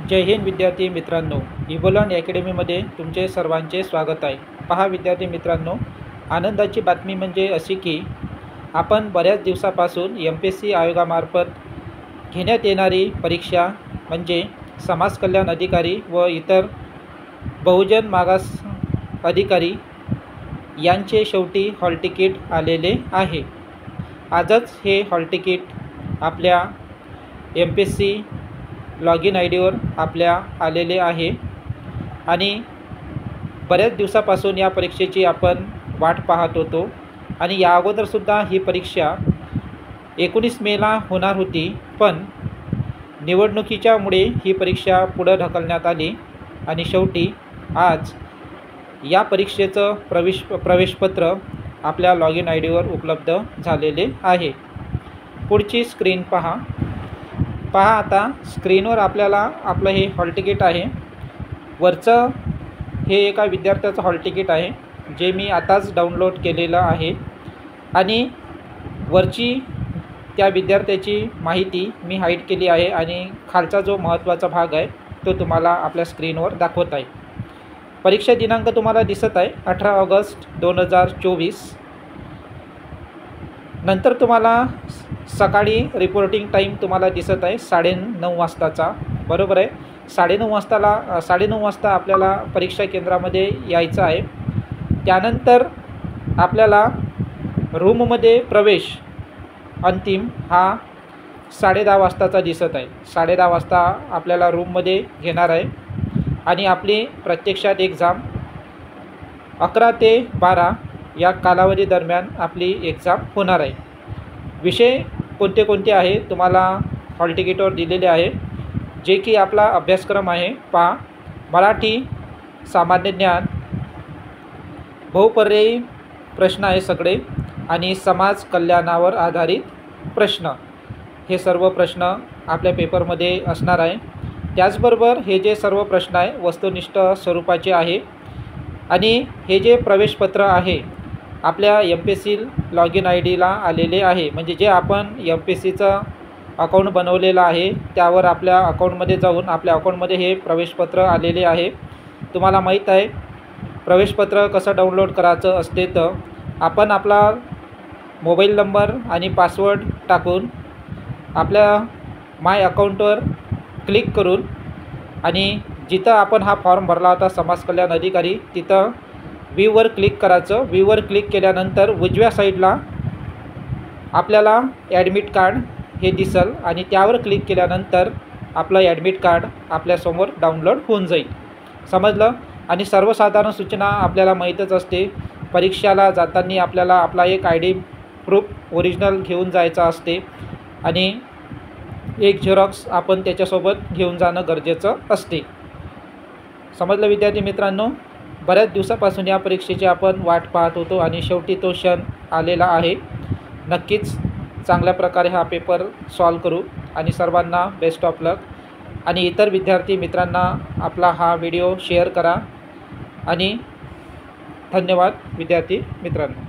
जय हिंद विद्यार्थी मित्रांनो, इव्होलर्न अकॅडमीमध्ये तुमचे सर्वांचे स्वागत आहे। पहा विद्यार्थी मित्रांनो, आनंदाची बातमी म्हणजे अशी की आपण बऱ्याच दिवसापासून MPSC आयोगामार्फत घेण्यात येणारी परीक्षा म्हणजे समाज कल्याण अधिकारी व इतर बहुजन मागास अधिकारी यांचे शेवटी हॉल तिकीट आलेले आहे। आजच हे हॉल तिकीट आपल्या MPSC लॉगिन ID वर आपल्या आलेले आहे आणि बऱ्याच दिवसापासून या परीक्षेची आपण वाट पाहत होतो आणि या अगोदर सुद्धा ही परीक्षा 19 मेला होणार होती, पण निवडणुकीच्यामुळे ही परीक्षा पुढे ढकलण्यात आली आणि शेवटी आज या परीक्षेचं प्रवेशपत्र आपल्या लॉगिन ID वर उपलब्ध झालेले आहे। पुढची स्क्रीन पहा आता स्क्रीनवर आपल्याला आपलं हे हॉल तिकीट आहे। वरचं हे एका विद्यार्थ्याचं हॉल तिकीट आहे जे मी आताच डाउनलोड केलेलं आहे आणि वरची त्या विद्यार्थ्याची माहिती मी हाईड केली आहे आणि खालचा जो महत्त्वाचा भाग आहे तो तुम्हाला आपल्या स्क्रीनवर दाखवत आहे। परीक्षा दिनांक तुम्हाला दिसत आहे 18 ऑगस्ट 2024। नंतर तुम्हाला सकाळी रिपोर्टिंग टाईम तुम्हाला दिसत आहे 9:30 वाजताचा, बरोबर आहे। 9:30 वाजता आपल्याला परीक्षा केंद्रामध्ये यायचं आहे। त्यानंतर आपल्याला रूममध्ये प्रवेश अंतिम हा 10:30 वाजताचा दिसत आहे। 10:30 वाजता आपल्याला रूममध्ये घेणार आहे आणि आपली प्रत्यक्षात एक्झाम 11 ते 12 या कालावधी दरम्यान आपली एक्झाम होणार आहे। विषय कोणते कोणते आहे तुम्हाला हॉल तिकीटवर दिलेले आहे, जे की आपला अभ्यासक्रम आहे। पहा, मराठी, सामान्य ज्ञान, बहुपर्यायी प्रश्न आहे सगळे आणि समाज कल्याणावर आधारित प्रश्न, हे सर्व प्रश्न आपल्या पेपरमध्ये असणार आहे। त्याचबरोबर हे जे सर्व प्रश्न आहे वस्तुनिष्ठ स्वरूपाचे आहे आणि हे जे प्रवेशपत्र आहे आपल्या MPSC लॉगिन ID ला आलेले आहे, म्हणजे जे आपण MPSCचं अकाउंट बनवलेलं आहे त्यावर आपल्या अकाउंटमध्ये जाऊन आपल्या अकाउंटमध्ये हे प्रवेशपत्र आलेले आहे। तुम्हाला माहीत आहे प्रवेशपत्र कसं डाउनलोड करायचं असते, तर आपण आपला मोबाईल नंबर आणि पासवर्ड टाकून आपल्या माय अकाउंटवर क्लिक करून आणि जिथं आपण हा फॉर्म भरला होता समाज कल्याण अधिकारी तिथं व्ह्यूवर क्लिक करायचं। व्ह्यूवर क्लिक केल्यानंतर उजव्या साईडला आपल्याला ॲडमिट कार्ड हे दिसेल आणि त्यावर क्लिक केल्यानंतर आपलं ॲडमिट कार्ड आपल्यासमोर डाउनलोड होऊन जाईल, समजलं। आणि सर्वसाधारण सूचना आपल्याला माहीतच असते, परीक्षेला जाताना आपल्याला आपला एक ID प्रूफ ओरिजिनल घेऊन जायचा असते आणि एक झेरॉक्स आपण त्याच्यासोबत घेऊन जाणं गरजेचं असते, समजलं विद्यार्थी मित्रांनो। बऱ्याच दिवसापासून या परीक्षेची आपण वाट पाहत होतो आणि शेवटी तो क्षण आलेला आहे। नक्कीच चांगल्या प्रकारे हा पेपर सॉल्व करू आणि सर्वांना बेस्ट ऑफ लक। आणि इतर विद्यार्थी मित्रांना आपला हा व्हिडिओ शेअर करा आणि धन्यवाद विद्यार्थी मित्रांनो।